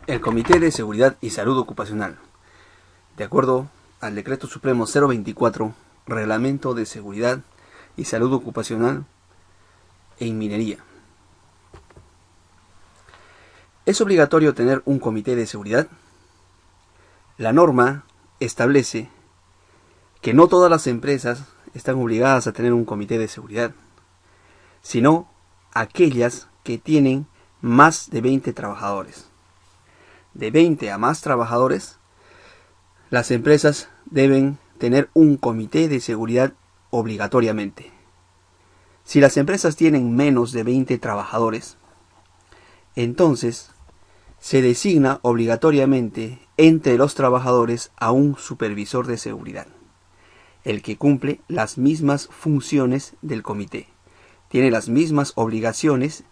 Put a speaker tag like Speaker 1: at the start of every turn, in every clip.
Speaker 1: El Comité de Seguridad y Salud Ocupacional, de acuerdo al Decreto Supremo 024, Reglamento de Seguridad y Salud Ocupacional en Minería. ¿Es obligatorio tener un comité de seguridad? La norma establece que no todas las empresas están obligadas a tener un comité de seguridad, sino aquellas que tienen más de 20 trabajadores. De 20 a más trabajadores, las empresas deben tener un comité de seguridad obligatoriamente. Si las empresas tienen menos de 20 trabajadores, entonces se designa obligatoriamente entre los trabajadores a un supervisor de seguridad, el que cumple las mismas funciones del comité, tiene las mismas obligaciones,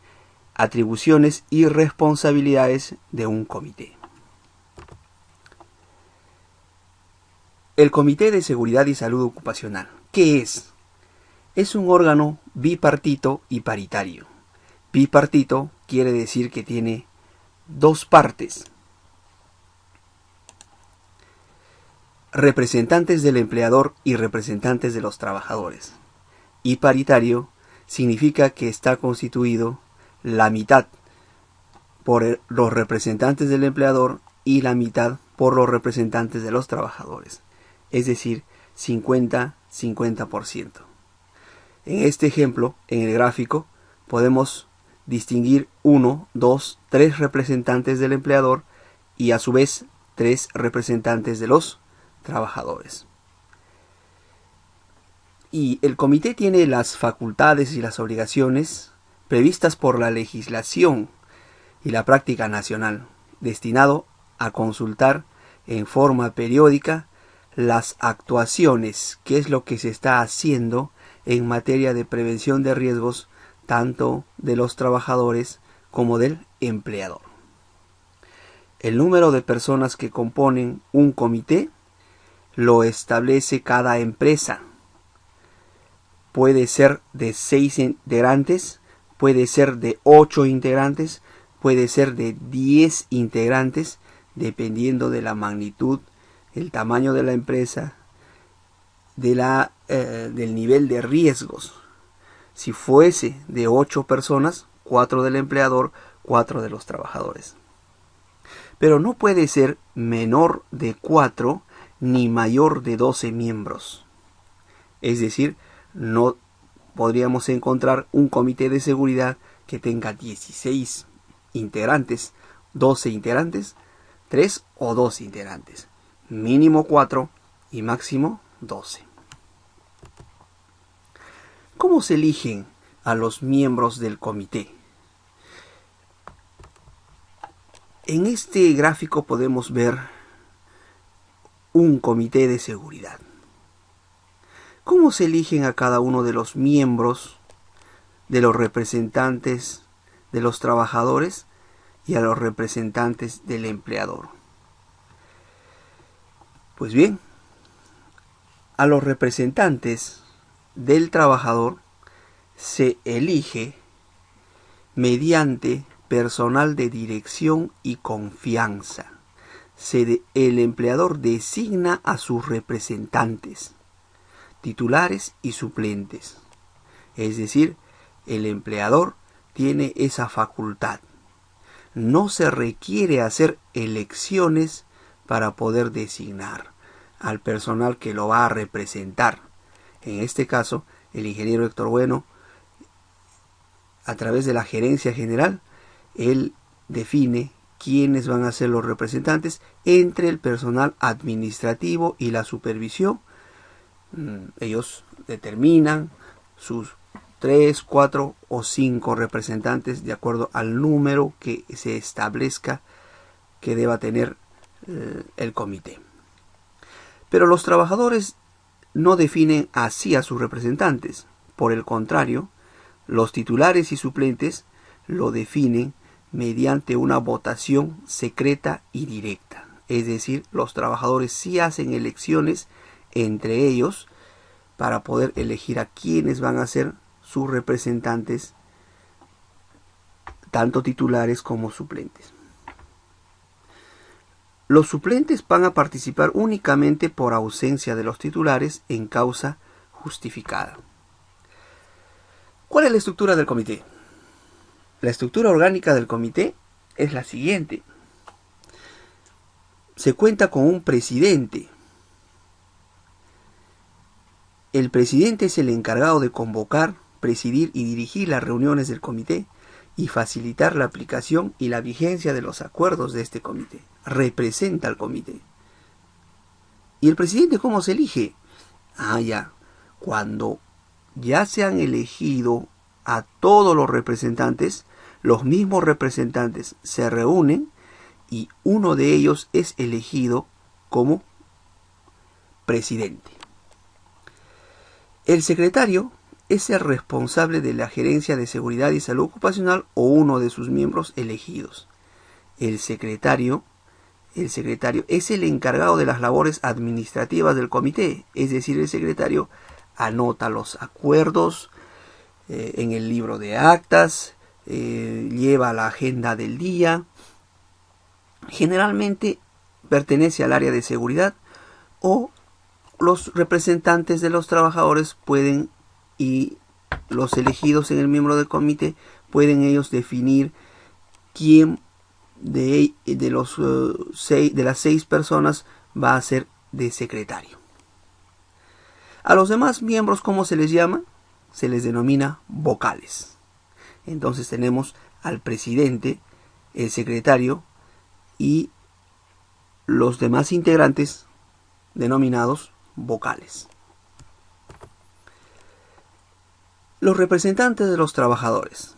Speaker 1: atribuciones y responsabilidades de un comité. El Comité de Seguridad y Salud Ocupacional, ¿qué es? Es un órgano bipartito y paritario. Bipartito quiere decir que tiene dos partes: representantes del empleador y representantes de los trabajadores. Y paritario significa que está constituido la mitad por los representantes del empleador y la mitad por los representantes de los trabajadores. Es decir, 50-50%. En este ejemplo, en el gráfico, podemos distinguir 1, 2, 3 representantes del empleador y a su vez 3 representantes de los trabajadores. Y el comité tiene las facultades y las obligaciones previstas por la legislación y la práctica nacional, destinado a consultar en forma periódica las actuaciones, qué es lo que se está haciendo en materia de prevención de riesgos, tanto de los trabajadores como del empleador. El número de personas que componen un comité lo establece cada empresa. Puede ser de 6 integrantes, puede ser de 8 integrantes, puede ser de 10 integrantes, dependiendo de la magnitud, el tamaño de la empresa, del nivel de riesgos. Si fuese de 8 personas, 4 del empleador, 4 de los trabajadores. Pero no puede ser menor de 4 ni mayor de 12 miembros. Es decir, no podríamos encontrar un comité de seguridad que tenga 16 integrantes, 12 integrantes, 3 o 2 integrantes. Mínimo 4 y máximo 12. ¿Cómo se eligen a los miembros del comité? En este gráfico podemos ver un comité de seguridad. ¿Cómo se eligen a cada uno de los miembros, de los representantes de los trabajadores y a los representantes del empleador? Pues bien, a los representantes del trabajador se elige mediante personal de dirección y confianza. El empleador designa a sus representantes, titulares y suplentes. Es decir, el empleador tiene esa facultad. No se requiere hacer elecciones para poder designar al personal que lo va a representar. En este caso, el ingeniero Héctor Bueno, a través de la gerencia general, él define quiénes van a ser los representantes entre el personal administrativo y la supervisión. Ellos determinan sus 3, 4 o 5 representantes de acuerdo al número que se establezca que deba tener el comité. Pero los trabajadores no definen así a sus representantes. Por el contrario, los titulares y suplentes lo definen mediante una votación secreta y directa. Es decir, los trabajadores sí hacen elecciones entre ellos para poder elegir a quienes van a ser sus representantes, tanto titulares como suplentes. Los suplentes van a participar únicamente por ausencia de los titulares en causa justificada. ¿Cuál es la estructura del comité? La estructura orgánica del comité es la siguiente. Se cuenta con un presidente. El presidente es el encargado de convocar, presidir y dirigir las reuniones del comité y facilitar la aplicación y la vigencia de los acuerdos de este comité. Representa al comité. ¿Y el presidente cómo se elige? Cuando ya se han elegido a todos los representantes, los mismos representantes se reúnen y uno de ellos es elegido como presidente. El secretario es el responsable de la gerencia de seguridad y salud ocupacional o uno de sus miembros elegidos. El secretario es el encargado de las labores administrativas del comité, es decir, el secretario anota los acuerdos en el libro de actas, lleva la agenda del día. Generalmente pertenece al área de seguridad o los representantes de los trabajadores pueden, y los elegidos en el miembro del comité, pueden ellos definir quién de las 6 personas va a ser de secretario. A los demás miembros, ¿cómo se les llama? Se les denomina vocales. Entonces tenemos al presidente, el secretario y los demás integrantes denominados vocales. Los representantes de los trabajadores.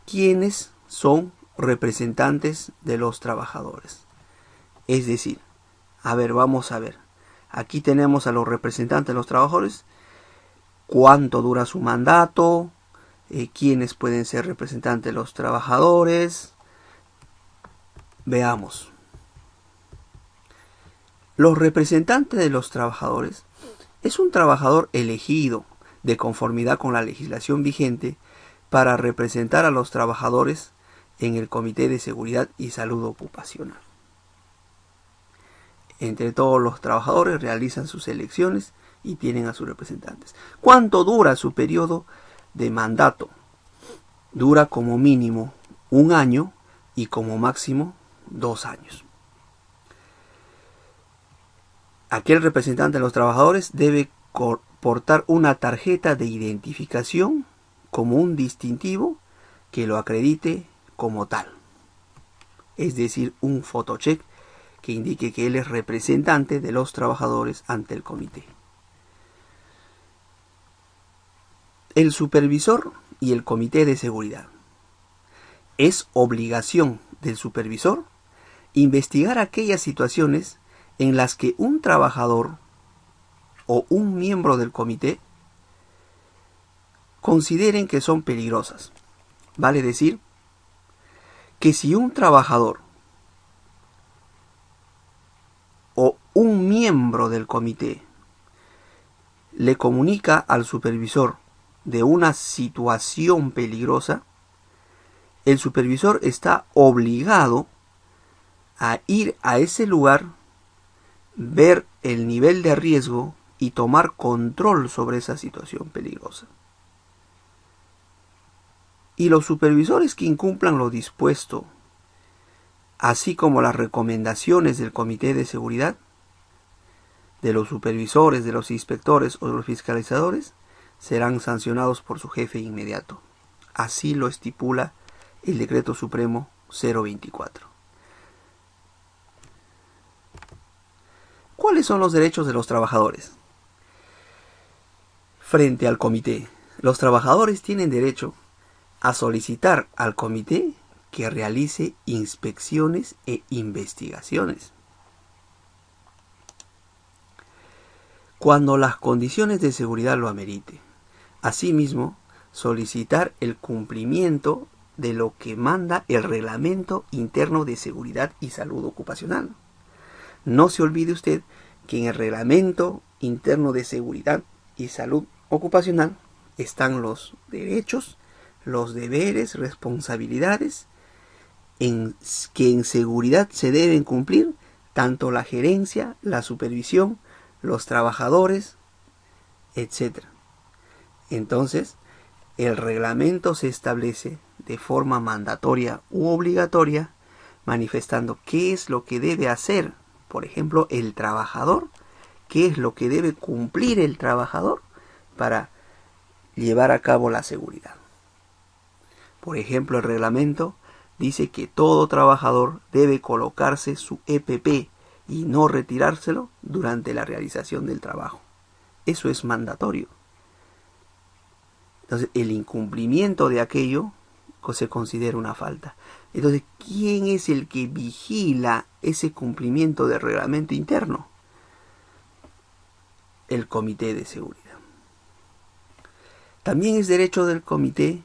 Speaker 1: ¿Quiénes son representantes de los trabajadores? Es decir, vamos a ver. Aquí tenemos a los representantes de los trabajadores. ¿Cuánto dura su mandato? ¿Quiénes pueden ser representantes de los trabajadores? Veamos. Los representantes de los trabajadores es un trabajador elegido de conformidad con la legislación vigente para representar a los trabajadores en el Comité de Seguridad y Salud Ocupacional. Entre todos los trabajadores realizan sus elecciones y tienen a sus representantes. ¿Cuánto dura su periodo de mandato? Dura como mínimo 1 año y como máximo 2 años. Aquel representante de los trabajadores debe portar una tarjeta de identificación como un distintivo que lo acredite como tal. Es decir, un photocheck que indique que él es representante de los trabajadores ante el comité. El supervisor y el comité de seguridad. Es obligación del supervisor investigar aquellas situaciones en las que un trabajador o un miembro del comité consideren que son peligrosas. Vale decir que si un trabajador o un miembro del comité le comunica al supervisor de una situación peligrosa, el supervisor está obligado a ir a ese lugar, ver el nivel de riesgo y tomar control sobre esa situación peligrosa. Y los supervisores que incumplan lo dispuesto, así como las recomendaciones del Comité de Seguridad, de los supervisores, de los inspectores o de los fiscalizadores, serán sancionados por su jefe inmediato. Así lo estipula el Decreto Supremo 024. ¿Cuáles son los derechos de los trabajadores? Frente al comité, los trabajadores tienen derecho a solicitar al comité que realice inspecciones e investigaciones. Cuando las condiciones de seguridad lo amerite. Asimismo, solicitar el cumplimiento de lo que manda el Reglamento Interno de Seguridad y Salud Ocupacional. No se olvide usted que en el Reglamento Interno de Seguridad y Salud Ocupacional están los derechos, los deberes, responsabilidades que en seguridad se deben cumplir tanto la gerencia, la supervisión, los trabajadores, etc. Entonces, el reglamento se establece de forma mandatoria u obligatoria, manifestando qué es lo que debe hacer, por ejemplo, el trabajador, qué es lo que debe cumplir el trabajador para llevar a cabo la seguridad. Por ejemplo, el reglamento dice que todo trabajador debe colocarse su EPP y no retirárselo durante la realización del trabajo. Eso es mandatorio. Entonces, el incumplimiento de aquello se considera una falta. Entonces, ¿quién es el que vigila ese cumplimiento del reglamento interno? El Comité de Seguridad. También es derecho del Comité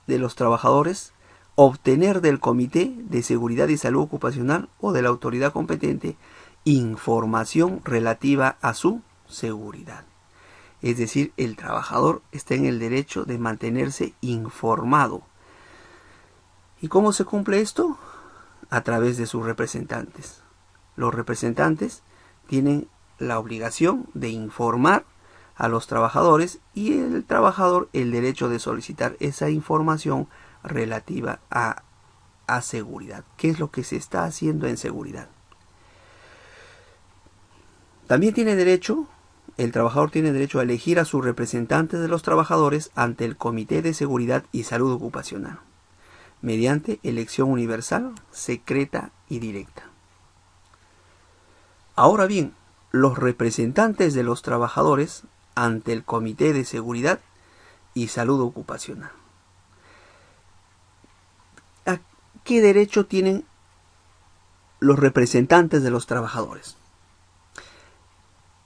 Speaker 1: de los Trabajadores obtener del Comité de Seguridad y Salud Ocupacional o de la autoridad competente información relativa a su seguridad. Es decir, el trabajador está en el derecho de mantenerse informado. ¿Y cómo se cumple esto? A través de sus representantes. Los representantes tienen la obligación de informar a los trabajadores y el trabajador el derecho de solicitar esa información relativa a seguridad. ¿Qué es lo que se está haciendo en seguridad? También el trabajador tiene derecho a elegir a sus representantes de los trabajadores ante el Comité de Seguridad y Salud Ocupacional, mediante elección universal, secreta y directa. Ahora bien, los representantes de los trabajadores ante el Comité de Seguridad y Salud Ocupacional. ¿A qué derecho tienen los representantes de los trabajadores?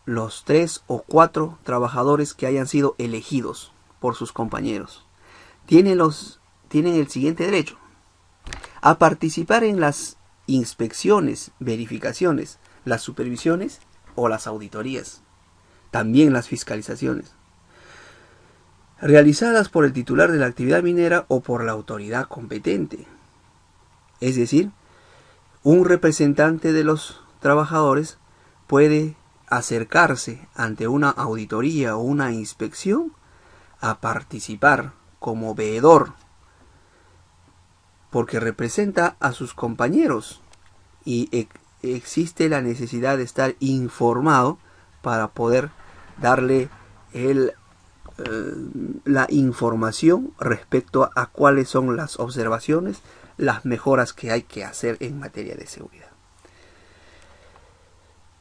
Speaker 1: Los 3 o 4 trabajadores que hayan sido elegidos por sus compañeros tienen el siguiente derecho: a participar en las inspecciones, verificaciones, las supervisiones o las auditorías, también las fiscalizaciones, realizadas por el titular de la actividad minera o por la autoridad competente. Es decir, un representante de los trabajadores puede acercarse ante una auditoría o una inspección a participar como veedor, porque representa a sus compañeros y existe la necesidad de estar informado para poder darle la información respecto a cuáles son las observaciones, las mejoras que hay que hacer en materia de seguridad.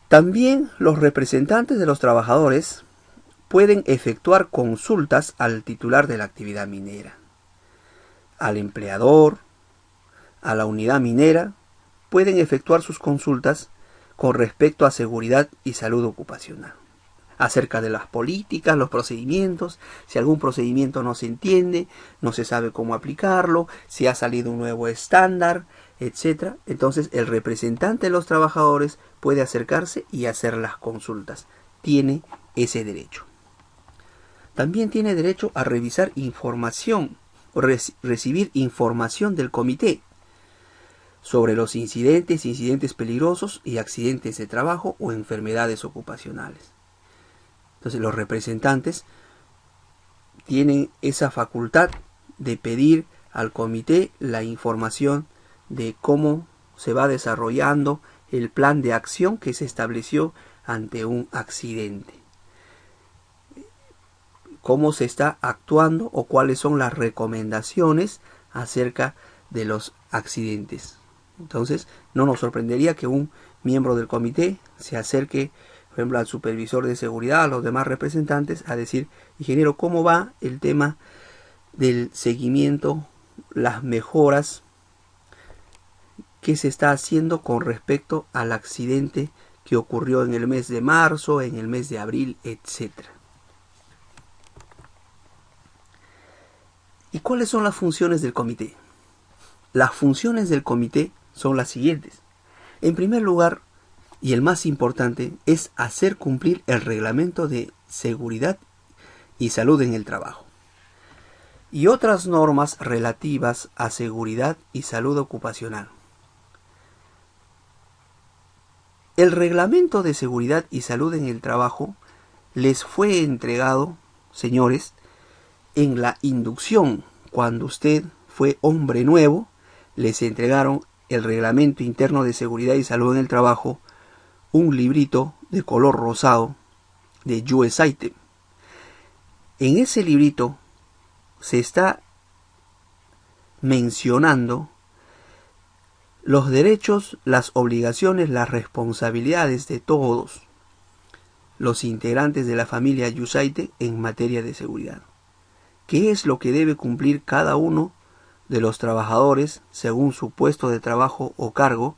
Speaker 1: También los representantes de los trabajadores pueden efectuar consultas al titular de la actividad minera, al empleador, a la unidad minera. Pueden efectuar sus consultas con respecto a seguridad y salud ocupacional, acerca de las políticas, los procedimientos, si algún procedimiento no se entiende, no se sabe cómo aplicarlo, si ha salido un nuevo estándar, etc. Entonces el representante de los trabajadores puede acercarse y hacer las consultas. Tiene ese derecho. También tiene derecho a revisar información o recibir información del comité sobre los incidentes peligrosos y accidentes de trabajo o enfermedades ocupacionales. Entonces los representantes tienen esa facultad de pedir al comité la información de cómo se va desarrollando el plan de acción que se estableció ante un accidente, cómo se está actuando o cuáles son las recomendaciones acerca de los accidentes. Entonces, no nos sorprendería que un miembro del comité se acerque, por ejemplo, al supervisor de seguridad, a los demás representantes, a decir: ingeniero, ¿cómo va el tema del seguimiento, las mejoras que se está haciendo con respecto al accidente que ocurrió en el mes de marzo, en el mes de abril, etcétera? ¿Y cuáles son las funciones del comité? Las funciones del comité son las siguientes. En primer lugar, y el más importante, es hacer cumplir el reglamento de seguridad y salud en el trabajo y otras normas relativas a seguridad y salud ocupacional. El reglamento de seguridad y salud en el trabajo les fue entregado, señores, en la inducción. Cuando usted fue hombre nuevo, les entregaron el reglamento interno de seguridad y salud en el trabajo, un librito de color rosado de US Item. En ese librito se está mencionando los derechos, las obligaciones, las responsabilidades de todos los integrantes de la familia Yusaite en materia de seguridad. ¿Qué es lo que debe cumplir cada uno de los trabajadores según su puesto de trabajo o cargo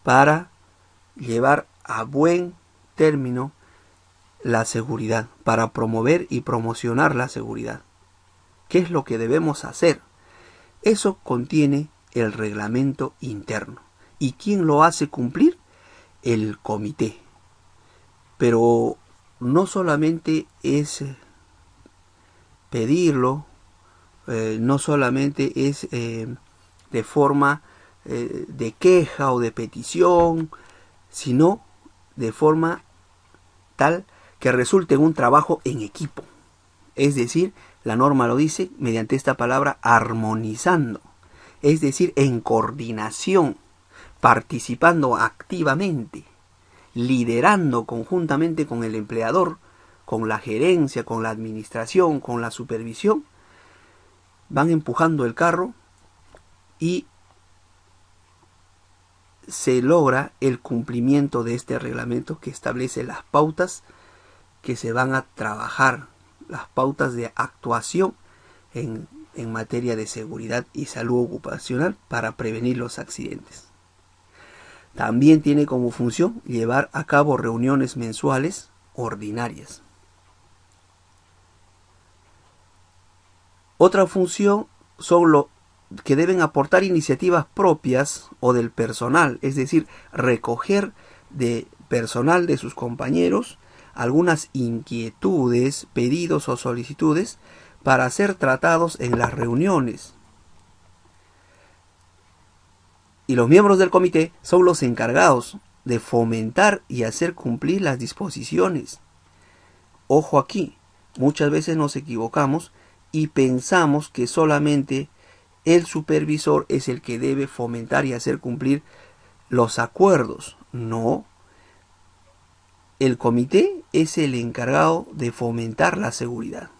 Speaker 1: para llevar a buen término la seguridad, para promover y promocionar la seguridad? ¿Qué es lo que debemos hacer? Eso contiene el reglamento interno. ¿Y quién lo hace cumplir? El comité. Pero no solamente es pedirlo, no solamente es de forma de queja o de petición, sino de forma tal que resulte en un trabajo en equipo. Es decir, la norma lo dice mediante esta palabra armonizando, es decir, en coordinación, participando activamente, liderando conjuntamente con el empleador, con la gerencia, con la administración, con la supervisión, van empujando el carro y se logra el cumplimiento de este reglamento que establece las pautas que se van a trabajar, las pautas de actuación en materia de seguridad y salud ocupacional para prevenir los accidentes. También tiene como función llevar a cabo reuniones mensuales ordinarias. Otra función son los que deben aportar iniciativas propias o del personal, es decir, recoger de personal de sus compañeros algunas inquietudes, pedidos o solicitudes para ser tratados en las reuniones. Y los miembros del comité son los encargados de fomentar y hacer cumplir las disposiciones. Ojo aquí, muchas veces nos equivocamos y pensamos que solamente el supervisor es el que debe fomentar y hacer cumplir los acuerdos. No. El comité es el encargado de fomentar la seguridad.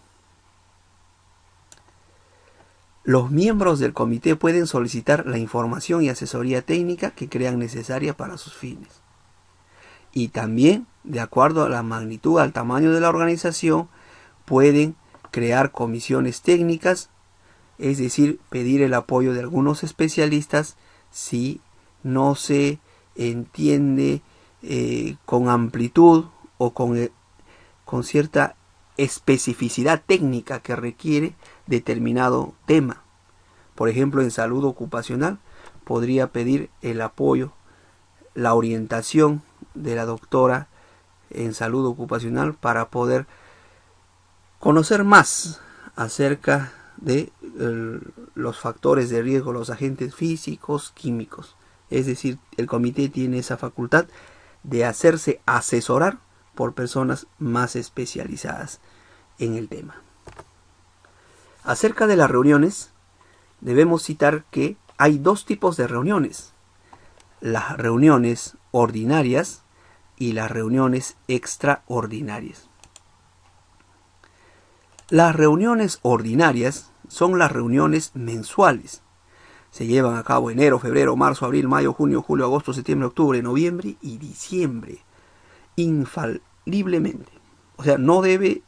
Speaker 1: Los miembros del comité pueden solicitar la información y asesoría técnica que crean necesaria para sus fines. Y también, de acuerdo a la magnitud, al tamaño de la organización, pueden crear comisiones técnicas, es decir, pedir el apoyo de algunos especialistas si no se entiende con amplitud o con cierta especificidad técnica que requiere determinado tema. Por ejemplo, en salud ocupacional podría pedir el apoyo, la orientación de la doctora en salud ocupacional para poder conocer más acerca de los factores de riesgo, los agentes físicos, químicos. Es decir, el comité tiene esa facultad de hacerse asesorar por personas más especializadas en el tema. Acerca de las reuniones, debemos citar que hay dos tipos de reuniones: las reuniones ordinarias y las reuniones extraordinarias. Las reuniones ordinarias son las reuniones mensuales. Se llevan a cabo enero, febrero, marzo, abril, mayo, junio, julio, agosto, septiembre, octubre, noviembre y diciembre. Infaliblemente. O sea, no debe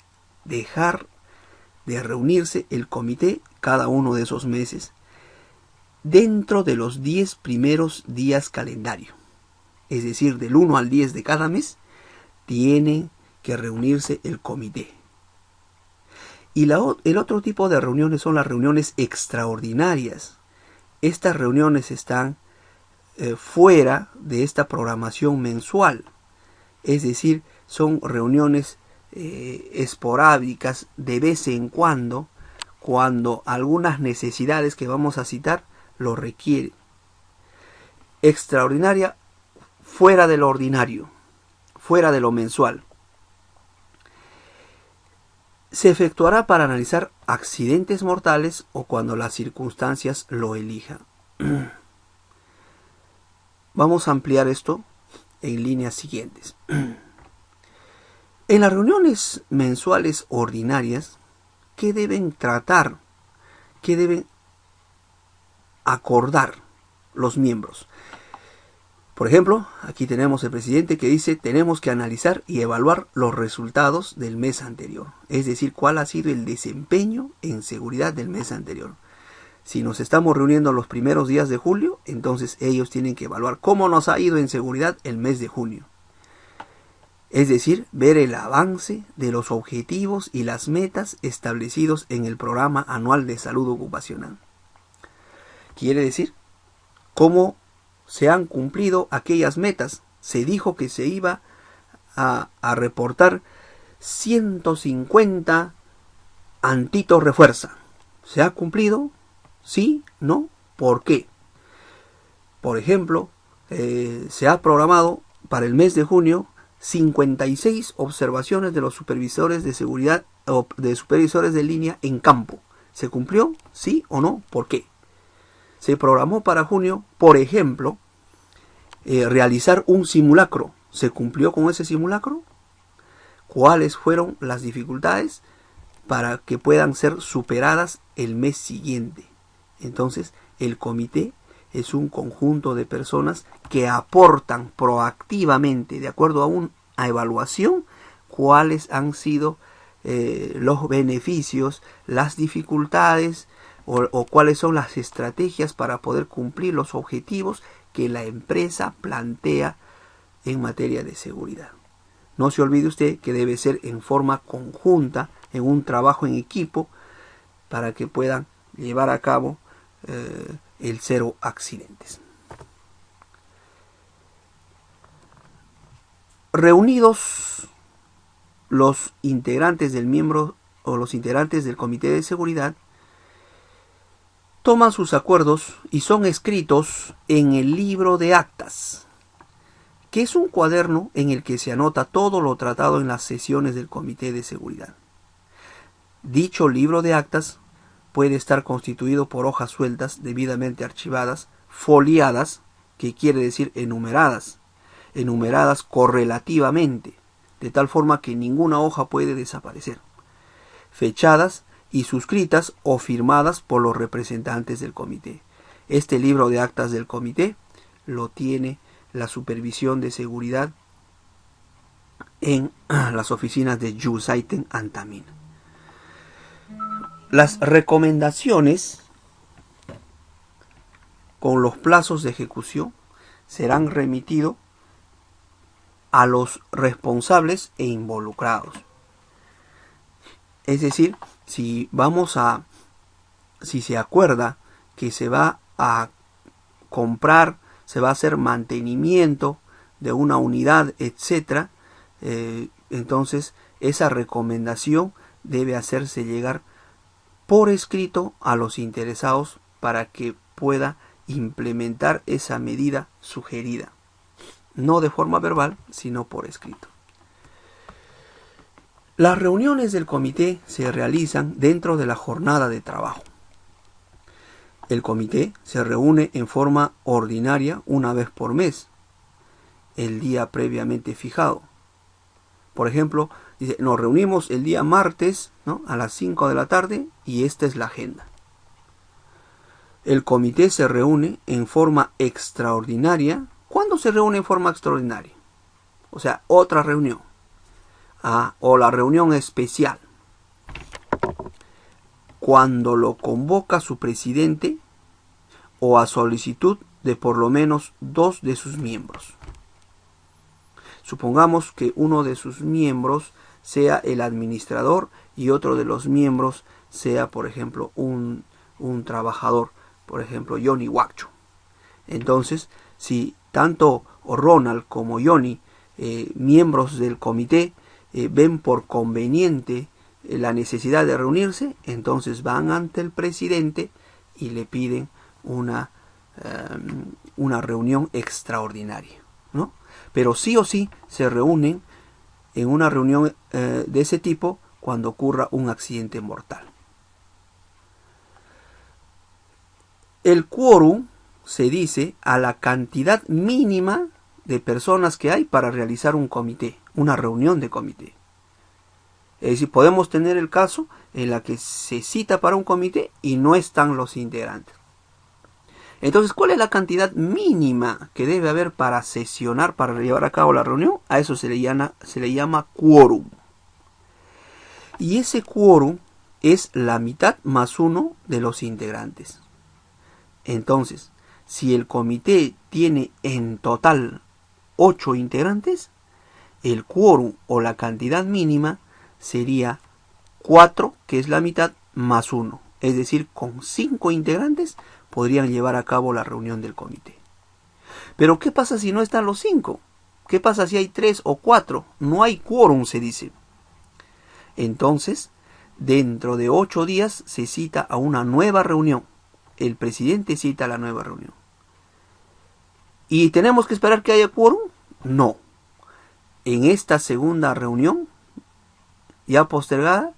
Speaker 1: dejar de reunirse el comité cada uno de esos meses dentro de los 10 primeros días calendario. Es decir, del 1 al 10 de cada mes tiene que reunirse el comité. Y el otro tipo de reuniones son las reuniones extraordinarias. Estas reuniones están fuera de esta programación mensual. Es decir, son reuniones esporádicas de vez en cuando algunas necesidades que vamos a citar lo requieren. Extraordinaria fuera de lo ordinario, fuera de lo mensual. Se efectuará para analizar accidentes mortales o cuando las circunstancias lo elijan. Vamos a ampliar esto en líneas siguientes. En las reuniones mensuales ordinarias, ¿qué deben tratar? ¿Qué deben acordar los miembros? Por ejemplo, aquí tenemos el presidente que dice: tenemos que analizar y evaluar los resultados del mes anterior. Es decir, cuál ha sido el desempeño en seguridad del mes anterior. Si nos estamos reuniendo los primeros días de julio, entonces ellos tienen que evaluar cómo nos ha ido en seguridad el mes de junio. Es decir, ver el avance de los objetivos y las metas establecidos en el Programa Anual de Salud Ocupacional. Quiere decir, cómo se han cumplido aquellas metas. Se dijo que se iba a reportar 150 antitos refuerza. ¿Se ha cumplido? ¿Sí? ¿No? ¿Por qué? Por ejemplo, se ha programado para el mes de junio 56 observaciones de los supervisores de seguridad o de supervisores de línea en campo. ¿Se cumplió? ¿Sí o no? ¿Por qué? Se programó para junio, por ejemplo, realizar un simulacro. ¿Se cumplió con ese simulacro? ¿Cuáles fueron las dificultades para que puedan ser superadas el mes siguiente? Entonces, el comité es un conjunto de personas que aportan proactivamente, de acuerdo a una evaluación, cuáles han sido los beneficios, las dificultades o cuáles son las estrategias para poder cumplir los objetivos que la empresa plantea en materia de seguridad. No se olvide usted que debe ser en forma conjunta, en un trabajo en equipo, para que puedan llevar a cabo el cero accidentes. Reunidos los integrantes del miembro o los integrantes del comité de seguridad, toman sus acuerdos y son escritos en el libro de actas, que es un cuaderno en el que se anota todo lo tratado en las sesiones del comité de seguridad. Dicho libro de actas puede estar constituido por hojas sueltas debidamente archivadas, foliadas, que quiere decir enumeradas correlativamente, de tal forma que ninguna hoja puede desaparecer, fechadas y suscritas o firmadas por los representantes del comité. Este libro de actas del comité lo tiene la supervisión de seguridad en las oficinas de Yusaiten Antamin. Las recomendaciones con los plazos de ejecución serán remitidos a los responsables e involucrados. Es decir, si se acuerda que se va a comprar, se va a hacer mantenimiento de una unidad, etc., entonces esa recomendación debe hacerse llegar por escrito a los interesados para que pueda implementar esa medida sugerida. No de forma verbal, sino por escrito. Las reuniones del comité se realizan dentro de la jornada de trabajo. El comité se reúne en forma ordinaria una vez por mes, el día previamente fijado. Por ejemplo, dice, nos reunimos el día martes, ¿no?, a las 5 de la tarde y esta es la agenda. El comité se reúne en forma extraordinaria. ¿Cuándo se reúne en forma extraordinaria? O sea, otra reunión. O la reunión especial. Cuando lo convoca su presidente o a solicitud de por lo menos 2 de sus miembros. Supongamos que uno de sus miembros sea el administrador y otro de los miembros sea, por ejemplo, un trabajador, por ejemplo, Johnny Huacho. Entonces, si tanto Ronald como Johnny, miembros del comité, ven por conveniente la necesidad de reunirse, entonces van ante el presidente y le piden una reunión extraordinaria, ¿no? Pero sí o sí se reúnen en una reunión de ese tipo cuando ocurra un accidente mortal. El quórum se dice a la cantidad mínima de personas que hay para realizar un comité, una reunión de comité. Es decir, podemos tener el caso en la que se cita para un comité y no están los integrantes. Entonces, ¿cuál es la cantidad mínima que debe haber para sesionar, para llevar a cabo la reunión? A eso se le llama quórum. Y ese quórum es la mitad más uno de los integrantes. Entonces, si el comité tiene en total 8 integrantes, el quórum o la cantidad mínima sería 4, que es la mitad, más 1. Es decir, con 5 integrantes podrían llevar a cabo la reunión del comité. Pero ¿qué pasa si no están los 5? ¿Qué pasa si hay 3 o 4? No hay quórum, se dice. Entonces, dentro de 8 días se cita a una nueva reunión. El presidente cita a la nueva reunión. ¿Y tenemos que esperar que haya quórum? No. En esta segunda reunión, ya postergada,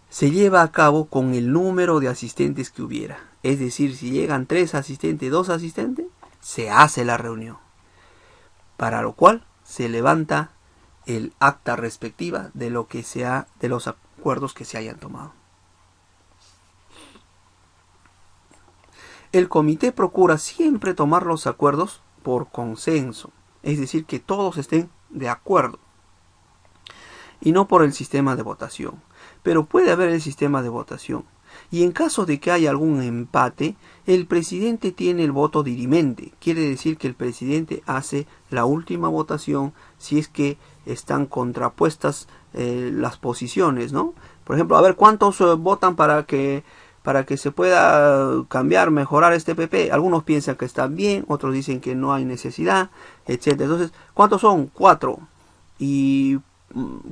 Speaker 1: se lleva a cabo con el número de asistentes que hubiera. Es decir, si llegan 3 asistentes, 2 asistentes, se hace la reunión. Para lo cual se levanta el acta respectiva de lo que sea, de los acuerdos que se hayan tomado. El comité procura siempre tomar los acuerdos por consenso, es decir, que todos estén de acuerdo, y no por el sistema de votación. Pero puede haber el sistema de votación, y en caso de que haya algún empate, el presidente tiene el voto dirimente. Quiere decir que el presidente hace la última votación si es que están contrapuestas las posiciones, ¿no? Por ejemplo, a ver cuántos votan para que se pueda cambiar, mejorar este PP. Algunos piensan que está bien, otros dicen que no hay necesidad, etc. Entonces, ¿cuántos son? 4. Y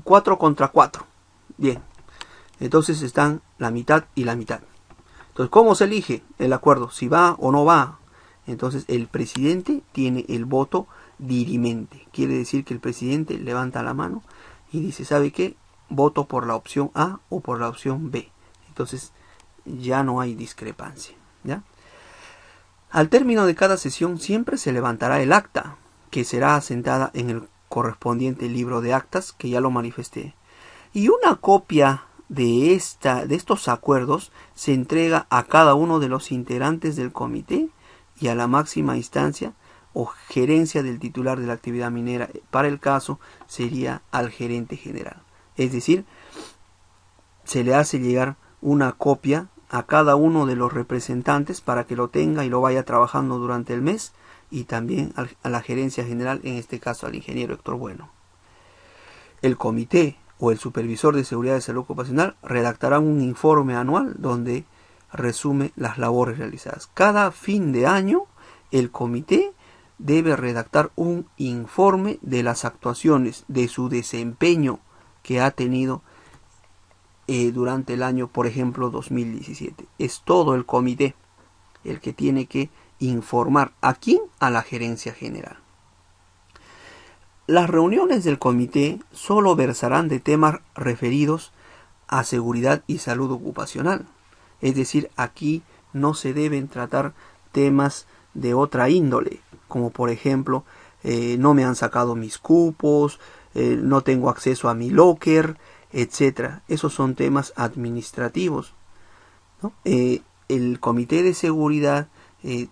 Speaker 1: 4 contra 4. Bien. Entonces están la mitad y la mitad. Entonces, ¿cómo se elige el acuerdo? Si va o no va. Entonces, el presidente tiene el voto dirimente. Quiere decir que el presidente levanta la mano y dice, ¿sabe qué? Voto por la opción A o por la opción B. Entonces, ya no hay discrepancia, ¿ya? Al término de cada sesión siempre se levantará el acta, que será asentada en el correspondiente libro de actas, que ya lo manifesté. Y una copia de estos acuerdos se entrega a cada uno de los integrantes del comité y a la máxima instancia o gerencia del titular de la actividad minera. Para el caso sería al gerente general. Es decir, se le hace llegar una copia a cada uno de los representantes para que lo tenga y lo vaya trabajando durante el mes, y también a la gerencia general, en este caso al ingeniero Héctor Bueno. El comité o el supervisor de seguridad y salud ocupacional redactarán un informe anual donde resume las labores realizadas. Cada fin de año el comité debe redactar un informe de las actuaciones, de su desempeño que ha tenido durante el año, por ejemplo, 2017. Es todo el comité el que tiene que informar. ¿A quién? A la gerencia general. Las reuniones del comité solo versarán de temas referidos a seguridad y salud ocupacional. Es decir, aquí no se deben tratar temas de otra índole, como por ejemplo, no me han sacado mis cupos, no tengo acceso a mi locker, etcétera. Esos son temas administrativos, ¿no? El comité de seguridad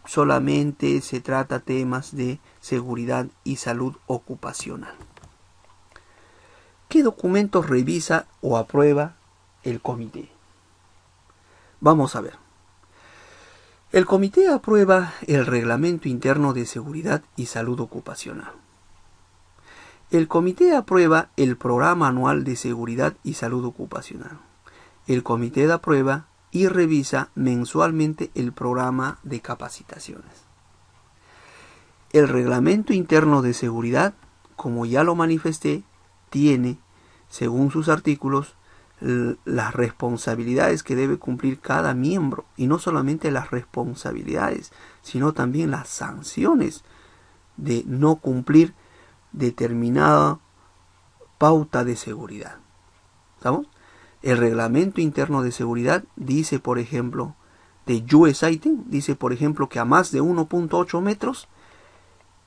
Speaker 1: solamente se trata temas de seguridad y salud ocupacional. ¿Qué documentos revisa o aprueba el comité? Vamos a ver. El comité aprueba el Reglamento Interno de Seguridad y Salud Ocupacional. El comité aprueba el Programa Anual de Seguridad y Salud Ocupacional. El comité aprueba y revisa mensualmente el programa de capacitaciones. El Reglamento Interno de Seguridad, como ya lo manifesté, tiene, según sus artículos, las responsabilidades que debe cumplir cada miembro, y no solamente las responsabilidades, sino también las sanciones de no cumplir determinada pauta de seguridad. ¿Estamos? El reglamento interno de seguridad dice, por ejemplo, de US ITEM, dice, por ejemplo, que a más de 1.8 metros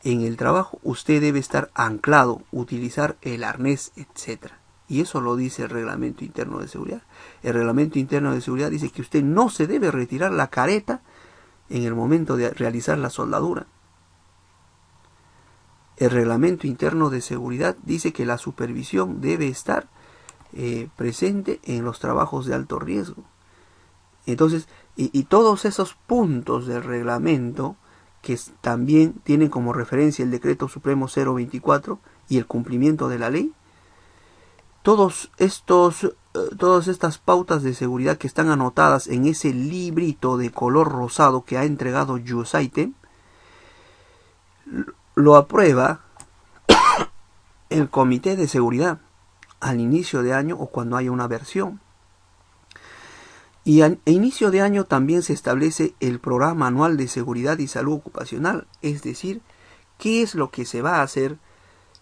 Speaker 1: en el trabajo usted debe estar anclado, utilizar el arnés, etc. Y eso lo dice el reglamento interno de seguridad. El reglamento interno de seguridad dice que usted no se debe retirar la careta en el momento de realizar la soldadura. El reglamento interno de seguridad dice que la supervisión debe estar presente en los trabajos de alto riesgo. Entonces, y todos esos puntos del reglamento, que también tienen como referencia el Decreto Supremo 024 y el cumplimiento de la ley, todas estas pautas de seguridad que están anotadas en ese librito de color rosado que ha entregado USAITEM, lo aprueba el Comité de Seguridad al inicio de año o cuando haya una versión. Y a inicio de año también se establece el Programa Anual de Seguridad y Salud Ocupacional, es decir, qué es lo que se va a hacer,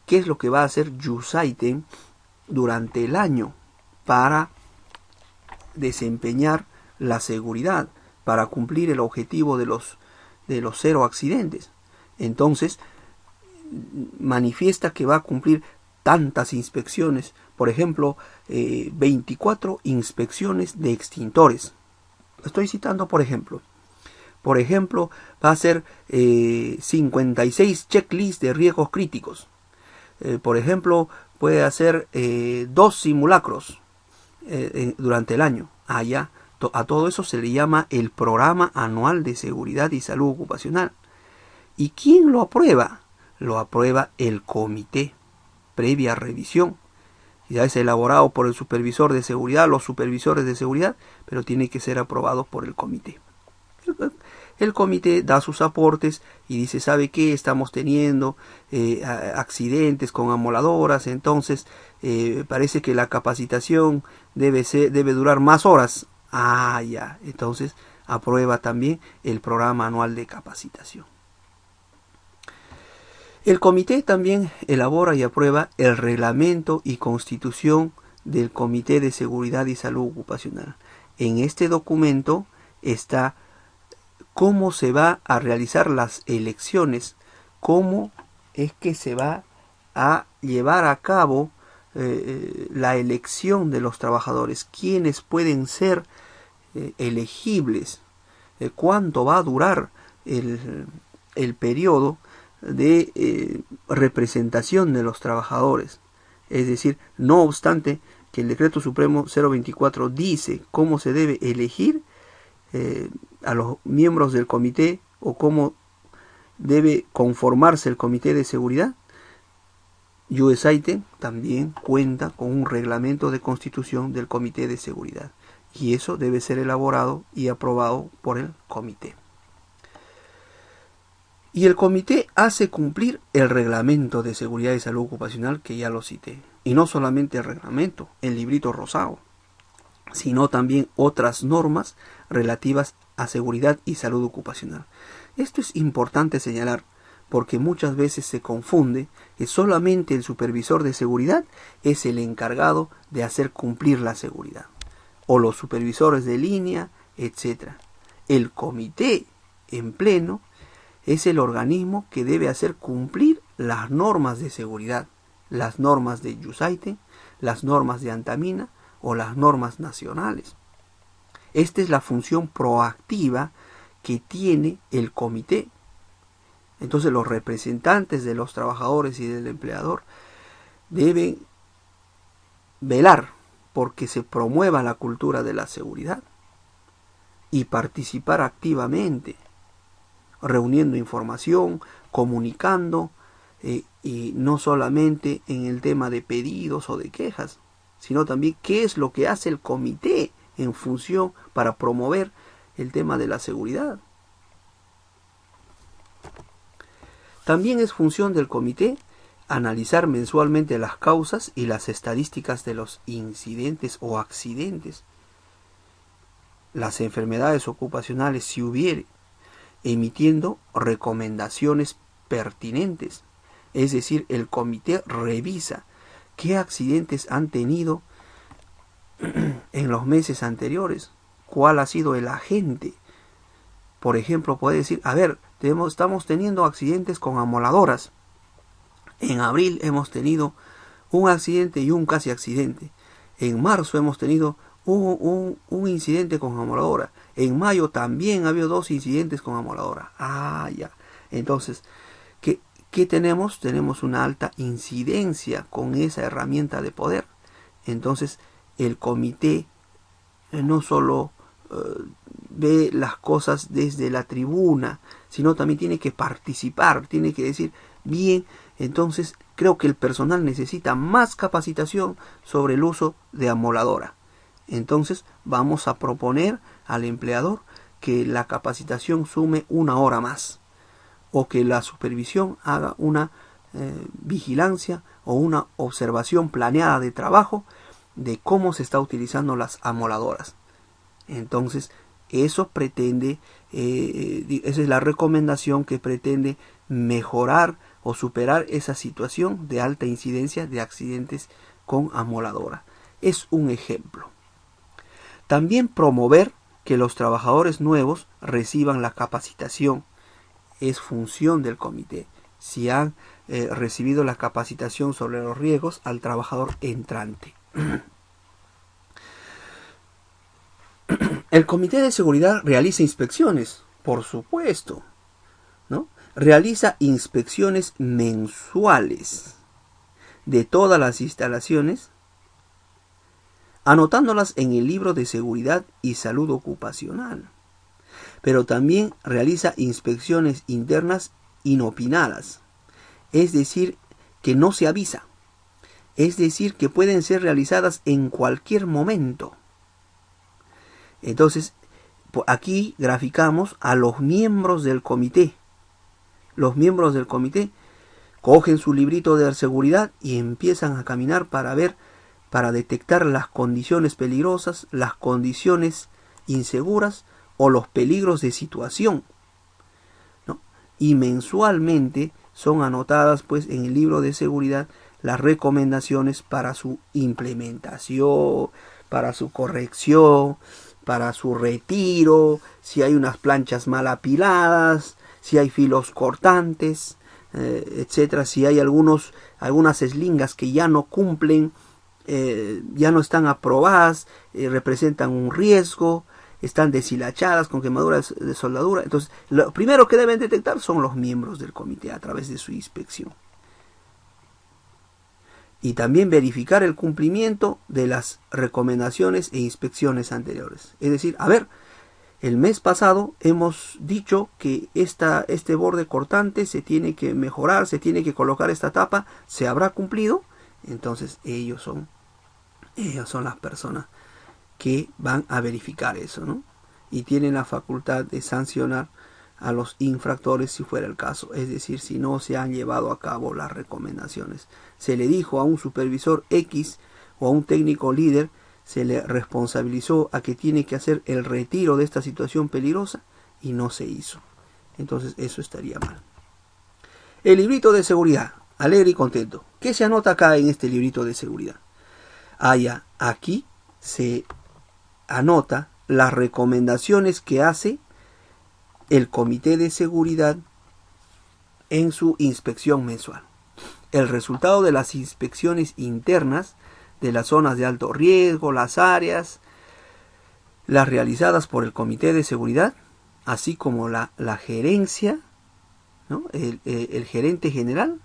Speaker 1: qué es lo que va a hacer USAITEM durante el año para desempeñar la seguridad, para cumplir el objetivo de los 0 accidentes. Entonces, manifiesta que va a cumplir tantas inspecciones, por ejemplo, 24 inspecciones de extintores. Estoy citando, por ejemplo, va a ser 56 checklists de riesgos críticos. Por ejemplo, puede hacer 2 simulacros durante el año. A todo eso se le llama el Programa Anual de Seguridad y Salud Ocupacional. ¿Y quién lo aprueba? Lo aprueba el comité, previa revisión. Ya es elaborado por el supervisor de seguridad, los supervisores de seguridad, pero tiene que ser aprobado por el comité. El comité da sus aportes y dice, ¿sabe qué? Estamos teniendo accidentes con amoladoras, entonces parece que la capacitación debe durar más horas. Entonces aprueba también el programa anual de capacitación. El comité también elabora y aprueba el reglamento y constitución del Comité de Seguridad y Salud Ocupacional. En este documento está cómo se va a realizar las elecciones, cómo es que se va a llevar a cabo la elección de los trabajadores, quiénes pueden ser elegibles, cuánto va a durar el periodo de representación de los trabajadores. Es decir, no obstante que el Decreto Supremo 024 dice cómo se debe elegir a los miembros del comité o cómo debe conformarse el comité de seguridad, USAITEM también cuenta con un reglamento de constitución del comité de seguridad y eso debe ser elaborado y aprobado por el comité. Y el comité hace cumplir el reglamento de seguridad y salud ocupacional que ya lo cité. Y no solamente el reglamento, el librito rosado, sino también otras normas relativas a seguridad y salud ocupacional. Esto es importante señalar porque muchas veces se confunde que solamente el supervisor de seguridad es el encargado de hacer cumplir la seguridad, o los supervisores de línea, etc. El comité en pleno es el organismo que debe hacer cumplir las normas de seguridad, las normas de USAITEM, las normas de Antamina o las normas nacionales. Esta es la función proactiva que tiene el comité. Entonces los representantes de los trabajadores y del empleador deben velar porque se promueva la cultura de la seguridad y participar activamente, reuniendo información, comunicando, y no solamente en el tema de pedidos o de quejas, sino también qué es lo que hace el comité en función para promover el tema de la seguridad. También es función del comité analizar mensualmente las causas y las estadísticas de los incidentes o accidentes, las enfermedades ocupacionales si hubiere, emitiendo recomendaciones pertinentes. Es decir, el comité revisa qué accidentes han tenido en los meses anteriores, cuál ha sido el agente. Por ejemplo, puede decir, a ver, estamos teniendo accidentes con amoladoras. En abril hemos tenido un accidente y un casi accidente. En marzo hemos tenido un incidente con amoladora. En mayo también ha habido 2 incidentes con amoladora. Ah, ya. Entonces, ¿qué tenemos? Tenemos una alta incidencia con esa herramienta de poder. Entonces, el comité no solo ve las cosas desde la tribuna, sino también tiene que participar, tiene que decir, bien, entonces creo que el personal necesita más capacitación sobre el uso de amoladora. Entonces vamos a proponer al empleador que la capacitación sume 1 hora más, o que la supervisión haga una vigilancia o una observación planeada de trabajo de cómo se está utilizando las amoladoras. Entonces, eso pretende, esa es la recomendación que pretende mejorar o superar esa situación de alta incidencia de accidentes con amoladora. Es un ejemplo. También promover que los trabajadores nuevos reciban la capacitación. Es función del comité. Si han recibido la capacitación sobre los riesgos al trabajador entrante. El comité de seguridad realiza inspecciones, por supuesto, ¿no? Realiza inspecciones mensuales de todas las instalaciones, anotándolas en el libro de seguridad y salud ocupacional. Pero también realiza inspecciones internas inopinadas, es decir, que no se avisa, es decir, que pueden ser realizadas en cualquier momento. Entonces, aquí graficamos a los miembros del comité. Los miembros del comité cogen su librito de seguridad y empiezan a caminar para ver, para detectar las condiciones peligrosas, las condiciones inseguras o los peligros de situación, ¿no? Y mensualmente son anotadas pues en el libro de seguridad las recomendaciones para su implementación, para su corrección, para su retiro, si hay unas planchas mal apiladas, si hay filos cortantes, etcétera, si hay algunas eslingas que ya no cumplen, ya no están aprobadas, representan un riesgo, están deshilachadas con quemaduras de soldadura. Entonces, lo primero que deben detectar son los miembros del comité a través de su inspección. Y también verificar el cumplimiento de las recomendaciones e inspecciones anteriores. Es decir, a ver, el mes pasado hemos dicho que este borde cortante se tiene que mejorar, se tiene que colocar esta tapa, ¿se habrá cumplido? Entonces ellos son las personas que van a verificar eso, ¿no? Y tienen la facultad de sancionar a los infractores si fuera el caso, es decir, si no se han llevado a cabo las recomendaciones. Se le dijo a un supervisor X o a un técnico líder, se le responsabilizó a que tiene que hacer el retiro de esta situación peligrosa y no se hizo. Entonces eso estaría mal. El librito de seguridad, alegre y contento. ¿Qué se anota acá en este librito de seguridad? Aquí se anota las recomendaciones que hace el comité de seguridad en su inspección mensual. El resultado de las inspecciones internas de las zonas de alto riesgo, las áreas, las realizadas por el comité de seguridad, así como la gerencia, ¿no? El gerente general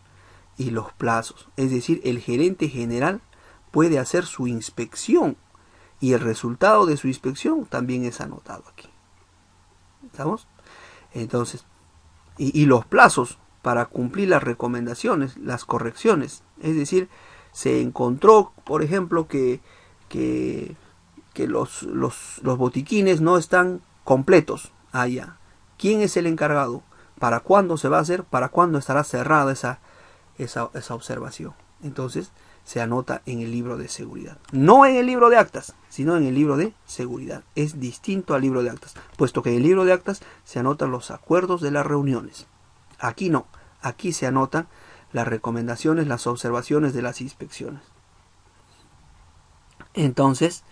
Speaker 1: y los plazos. Es decir, el gerente general puede hacer su inspección y el resultado de su inspección también es anotado aquí. ¿Estamos? Entonces, y los plazos para cumplir las recomendaciones, las correcciones. Es decir, se encontró, por ejemplo, que los botiquines no están completos allá. ¿Quién es el encargado? ¿Para cuándo se va a hacer? ¿Para cuándo estará cerrada esa observación? Entonces, se anota en el libro de seguridad. No en el libro de actas, sino en el libro de seguridad. Es distinto al libro de actas, puesto que en el libro de actas se anotan los acuerdos de las reuniones. Aquí no. Aquí se anotan las recomendaciones, las observaciones de las inspecciones. Entonces,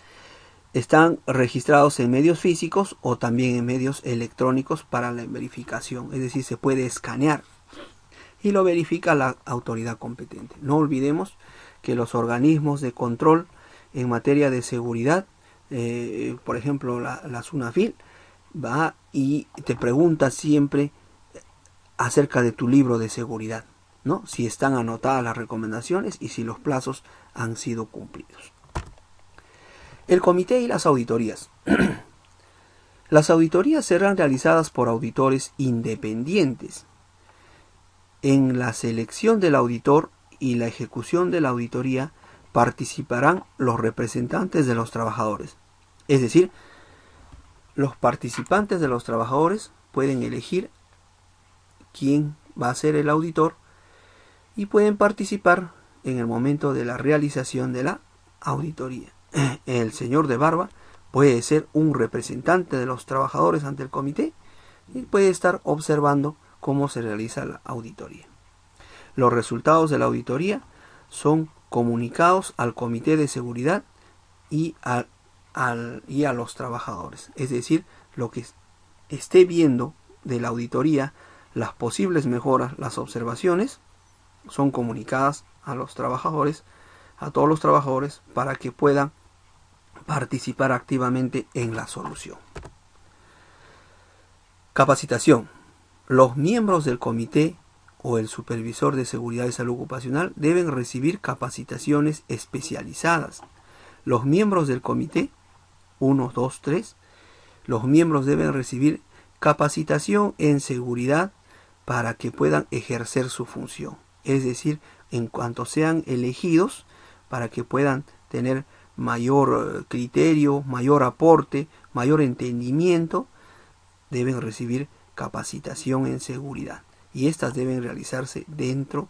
Speaker 1: están registrados en medios físicos o también en medios electrónicos para la verificación. Es decir, se puede escanear y lo verifica la autoridad competente. No olvidemos que los organismos de control en materia de seguridad, por ejemplo la SUNAFIL, va y te pregunta siempre acerca de tu libro de seguridad, ¿no? Si están anotadas las recomendaciones y si los plazos han sido cumplidos. El comité y las auditorías. Las auditorías serán realizadas por auditores independientes. En la selección del auditor y la ejecución de la auditoría participarán los representantes de los trabajadores. Es decir, los participantes de los trabajadores pueden elegir quién va a ser el auditor y pueden participar en el momento de la realización de la auditoría. El señor de barba puede ser un representante de los trabajadores ante el comité y puede estar observando cómo se realiza la auditoría. Los resultados de la auditoría son comunicados al comité de seguridad y a los trabajadores. Es decir, lo que esté viendo de la auditoría, las posibles mejoras, las observaciones, son comunicadas a los trabajadores, a todos los trabajadores, para que puedan participar activamente en la solución. Capacitación. Los miembros del comité o el supervisor de seguridad y salud ocupacional deben recibir capacitaciones especializadas. Los miembros del comité, 1, 2, 3, los miembros deben recibir capacitación en seguridad para que puedan ejercer su función. Es decir, en cuanto sean elegidos, para que puedan tener mayor criterio, mayor aporte, mayor entendimiento, deben recibir capacitación en seguridad. Y estas deben realizarse dentro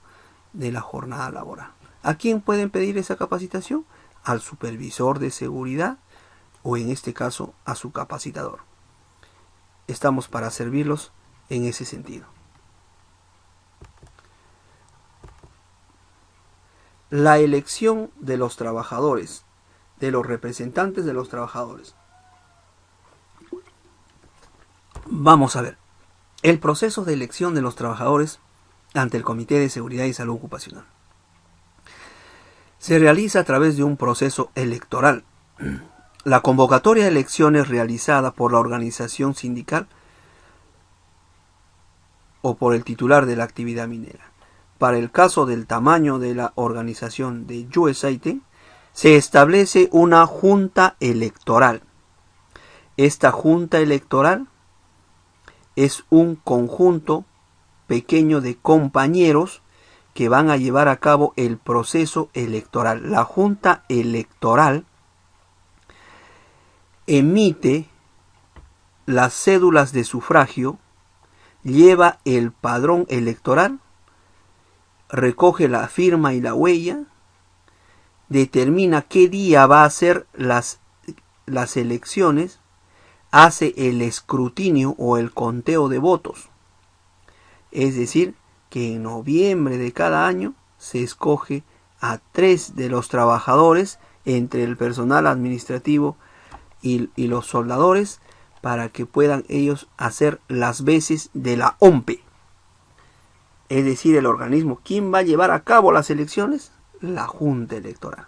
Speaker 1: de la jornada laboral. ¿A quién pueden pedir esa capacitación? Al supervisor de seguridad o en este caso a su capacitador. Estamos para servirlos en ese sentido. La elección de los trabajadores, de los representantes de los trabajadores. Vamos a ver. El proceso de elección de los trabajadores ante el Comité de Seguridad y Salud Ocupacional se realiza a través de un proceso electoral. La convocatoria de elecciones realizada por la organización sindical o por el titular de la actividad minera. Para el caso del tamaño de la organización de USAID, se establece una junta electoral. Esta junta electoral es un conjunto pequeño de compañeros que van a llevar a cabo el proceso electoral. La junta electoral emite las cédulas de sufragio, lleva el padrón electoral, recoge la firma y la huella, determina qué día va a ser las elecciones, hace el escrutinio o el conteo de votos. Es decir, que en noviembre de cada año se escoge a 3 de los trabajadores entre el personal administrativo y los soldadores para que puedan ellos hacer las veces de la OMPE. Es decir, el organismo. ¿Quién va a llevar a cabo las elecciones? La Junta Electoral.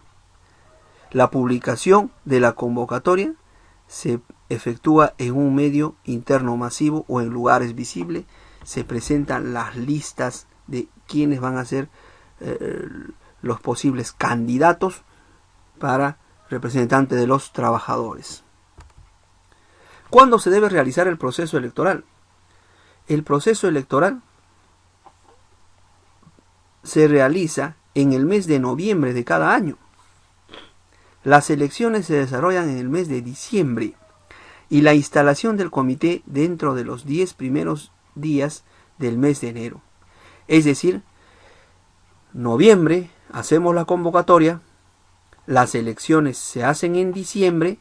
Speaker 1: La publicación de la convocatoria se efectúa en un medio interno masivo o en lugares visibles. Se presentan las listas de quienes van a ser los posibles candidatos para representantes de los trabajadores. ¿Cuándo se debe realizar el proceso electoral? El proceso electoral se realiza en el mes de noviembre de cada año. Las elecciones se desarrollan en el mes de diciembre y la instalación del comité dentro de los 10 primeros días del mes de enero. Es decir, noviembre hacemos la convocatoria, las elecciones se hacen en diciembre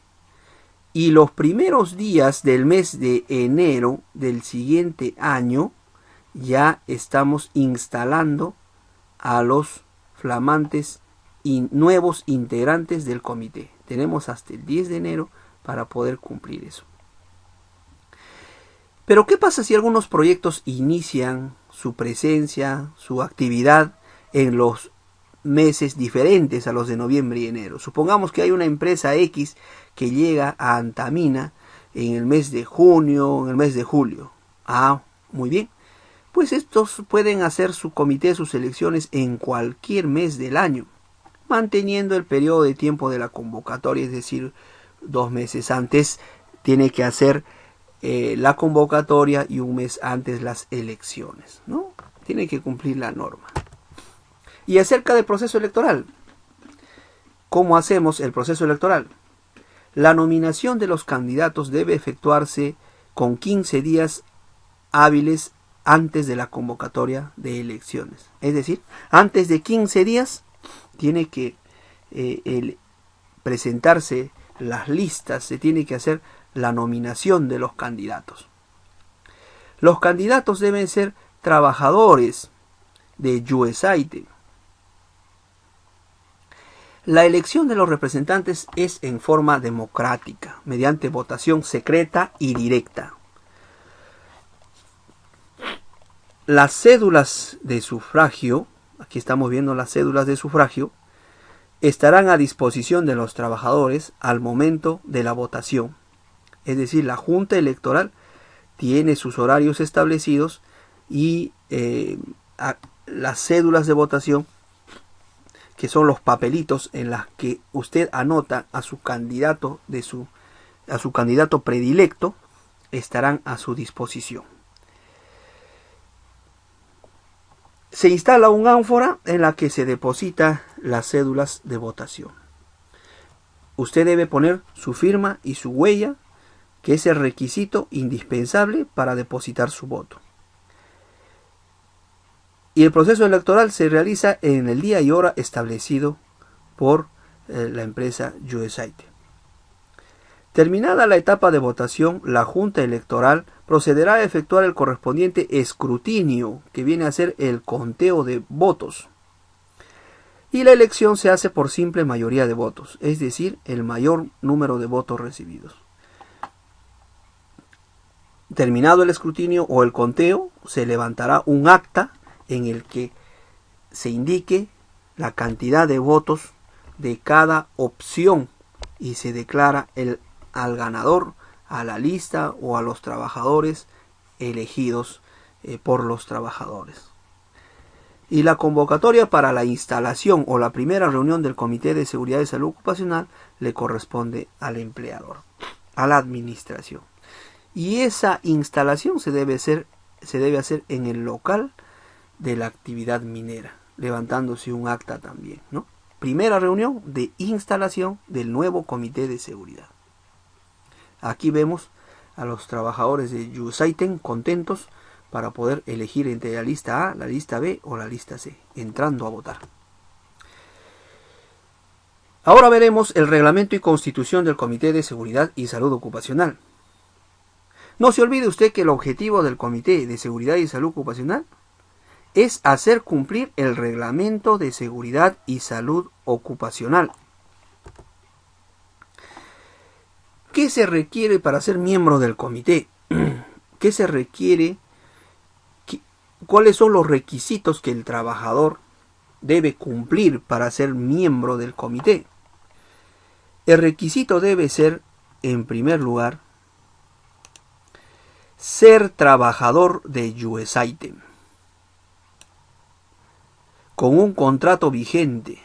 Speaker 1: y los primeros días del mes de enero del siguiente año ya estamos instalando a los flamantes y nuevos integrantes del comité. Tenemos hasta el 10 de enero para poder cumplir eso. Pero ¿qué pasa si algunos proyectos inician su presencia, su actividad en los meses diferentes a los de noviembre y enero? Supongamos que hay una empresa X que llega a Antamina en el mes de junio, en el mes de julio. Ah, muy bien. Pues estos pueden hacer su comité, sus elecciones en cualquier mes del año, manteniendo el periodo de tiempo de la convocatoria, es decir, 2 meses antes tiene que hacer la convocatoria y un mes antes las elecciones, ¿no? Tiene que cumplir la norma. Y acerca del proceso electoral, ¿cómo hacemos el proceso electoral? La nominación de los candidatos debe efectuarse con 15 días hábiles antes de la convocatoria de elecciones. Es decir, antes de 15 días tiene que presentarse las listas, se tiene que hacer la nominación de los candidatos. Los candidatos deben ser trabajadores de USAID. La elección de los representantes es en forma democrática, mediante votación secreta y directa. Las cédulas de sufragio, aquí estamos viendo las cédulas de sufragio, estarán a disposición de los trabajadores al momento de la votación. Es decir, la Junta Electoral tiene sus horarios establecidos y las cédulas de votación, que son los papelitos en las que usted anota a su candidato predilecto, estarán a su disposición. Se instala un ánfora en la que se deposita las cédulas de votación. Usted debe poner su firma y su huella, que es el requisito indispensable para depositar su voto. Y el proceso electoral se realiza en el día y hora establecido por la empresa USAID. Terminada la etapa de votación, la Junta Electoral procederá a efectuar el correspondiente escrutinio, que viene a ser el conteo de votos. Y la elección se hace por simple mayoría de votos, es decir, el mayor número de votos recibidos. Terminado el escrutinio o el conteo, se levantará un acta en el que se indique la cantidad de votos de cada opción y se declara al ganador, a la lista o a los trabajadores elegidos por los trabajadores. Y la convocatoria para la instalación o la primera reunión del Comité de Seguridad y Salud Ocupacional le corresponde al empleador, a la administración. Y esa instalación se debe hacer en el local de la actividad minera, levantándose un acta también, ¿no? Primera reunión de instalación del nuevo Comité de Seguridad. Aquí vemos a los trabajadores de USAID contentos para poder elegir entre la lista A, la lista B o la lista C, entrando a votar. Ahora veremos el reglamento y constitución del Comité de Seguridad y Salud Ocupacional. No se olvide usted que el objetivo del Comité de Seguridad y Salud Ocupacional es hacer cumplir el reglamento de seguridad y salud ocupacional. ¿Qué se requiere para ser miembro del comité? ¿Qué se requiere? ¿Cuáles son los requisitos que el trabajador debe cumplir para ser miembro del comité? El requisito debe ser, en primer lugar, ser trabajador de USAID, con un contrato vigente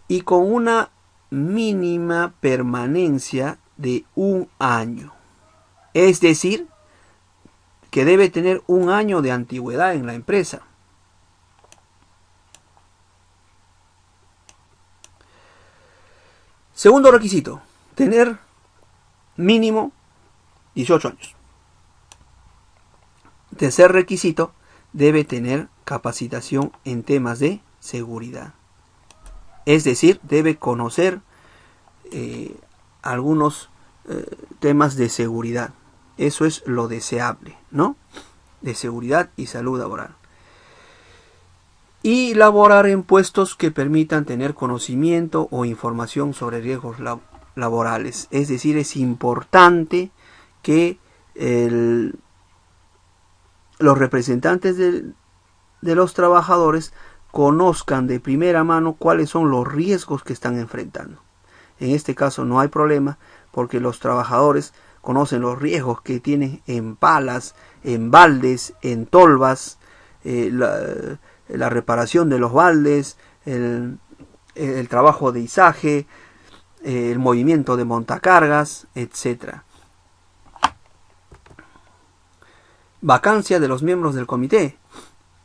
Speaker 1: y con una mínima permanencia de 1 año. Es decir, que debe tener 1 año de antigüedad en la empresa. Segundo requisito, tener mínimo 18 años. Tercer requisito, debe tener capacitación en temas de seguridad. Es decir, debe conocer algunos temas de seguridad. Eso es lo deseable, ¿no? de seguridad y salud laboral. Y laborar en puestos que permitan tener conocimiento o información sobre riesgos laborales. Es decir, es importante que los representantes de los trabajadores conozcan de primera mano cuáles son los riesgos que están enfrentando. En este caso no hay problema porque los trabajadores conocen los riesgos que tienen en palas, en baldes, en tolvas, la reparación de los baldes, el trabajo de izaje, el movimiento de montacargas, etc. Vacancia de los miembros del comité.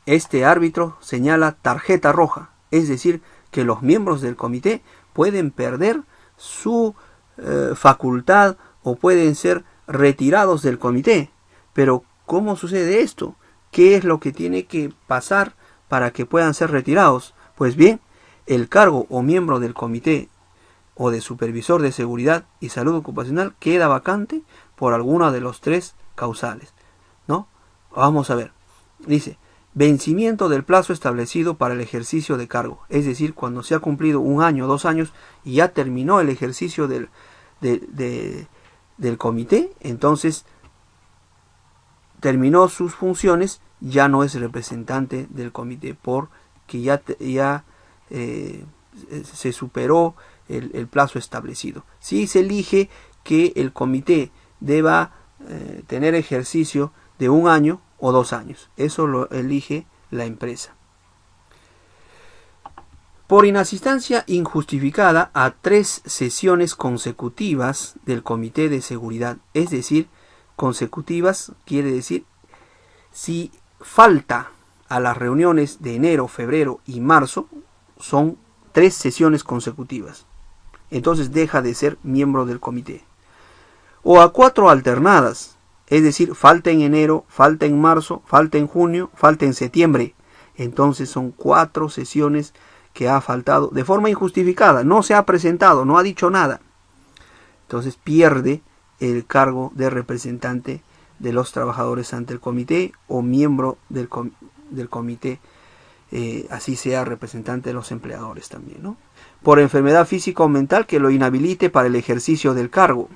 Speaker 1: Este árbitro señala tarjeta roja, es decir, que los miembros del comité pueden perder su facultad o pueden ser retirados del comité. Pero ¿cómo sucede esto? ¿Qué es lo que tiene que pasar para que puedan ser retirados? Pues bien, el cargo o miembro del comité o de supervisor de seguridad y salud ocupacional queda vacante por alguna de los tres causales, ¿no? Vamos a ver. Dice, vencimiento del plazo establecido para el ejercicio de cargo. Es decir, cuando se ha cumplido 1 año, 2 años y ya terminó el ejercicio del comité, entonces terminó sus funciones, ya no es representante del comité porque ya se superó el plazo establecido. Si se elige que el comité deba tener ejercicio de 1 año o 2 años. Eso lo elige la empresa. Por inasistencia injustificada a 3 sesiones consecutivas del Comité de Seguridad. Es decir, consecutivas quiere decir si falta a las reuniones de enero, febrero y marzo, son 3 sesiones consecutivas. Entonces deja de ser miembro del comité. O a 4 alternadas. Es decir, falta en enero, falta en marzo, falta en junio, falta en septiembre. Entonces son 4 sesiones que ha faltado de forma injustificada. No se ha presentado, no ha dicho nada. Entonces pierde el cargo de representante de los trabajadores ante el comité o miembro del comité, así sea representante de los empleadores también, ¿no? Por enfermedad física o mental que lo inhabilite para el ejercicio del cargo.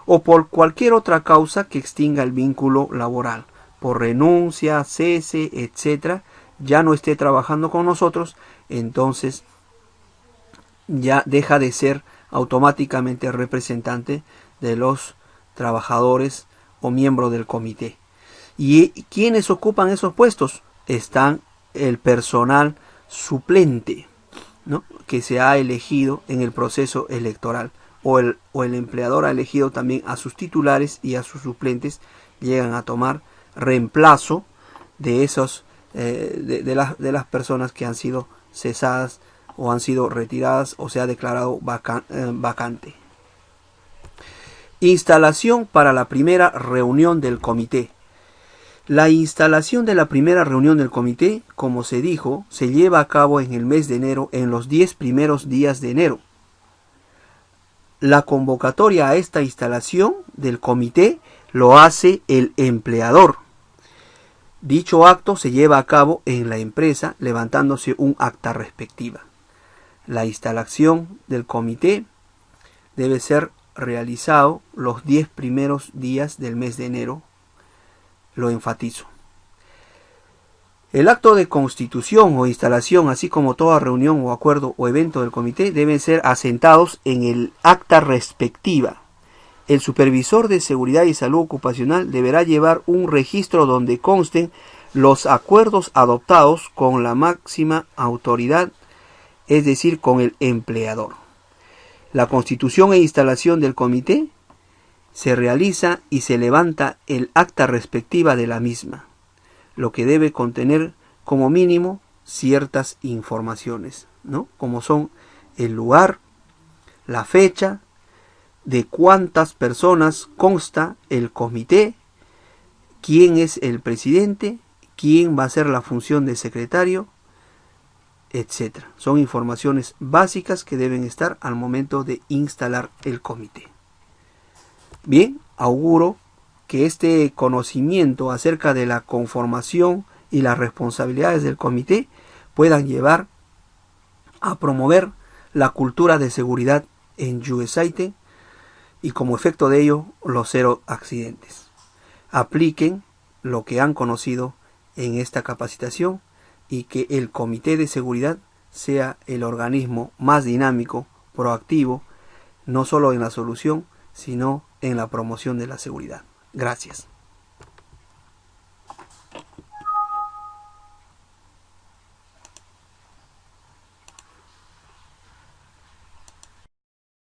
Speaker 1: O por cualquier otra causa que extinga el vínculo laboral, por renuncia, cese, etc., ya no esté trabajando con nosotros, entonces ya deja de ser automáticamente representante de los trabajadores o miembro del comité. ¿Y quiénes ocupan esos puestos? Están el personal suplente, ¿no?, que se ha elegido en el proceso electoral. O el empleador ha elegido también a sus titulares y a sus suplentes, llegan a tomar reemplazo de esos de las personas que han sido cesadas o han sido retiradas o se ha declarado vacante. Instalación para la primera reunión del comité. La instalación de la primera reunión del comité, como se dijo, se lleva a cabo en el mes de enero, en los 10 primeros días de enero. La convocatoria a esta instalación del comité lo hace el empleador. Dicho acto se lleva a cabo en la empresa levantándose un acta respectiva. La instalación del comité debe ser realizado los 10 primeros días del mes de enero. Lo enfatizo. El acto de constitución o instalación, así como toda reunión o acuerdo o evento del comité, deben ser asentados en el acta respectiva. El supervisor de seguridad y salud ocupacional deberá llevar un registro donde consten los acuerdos adoptados con la máxima autoridad, es decir, con el empleador. La constitución e instalación del comité se realiza y se levanta el acta respectiva de la misma, lo que debe contener como mínimo ciertas informaciones, ¿no?, como son el lugar, la fecha, de cuántas personas consta el comité, quién es el presidente, quién va a ser la función de secretario, etc. Son informaciones básicas que deben estar al momento de instalar el comité. Bien, auguro que este conocimiento acerca de la conformación y las responsabilidades del comité puedan llevar a promover la cultura de seguridad en USAID y como efecto de ello los 0 accidentes. Apliquen lo que han conocido en esta capacitación y que el comité de seguridad sea el organismo más dinámico, proactivo, no solo en la solución, sino en la promoción de la seguridad. Gracias.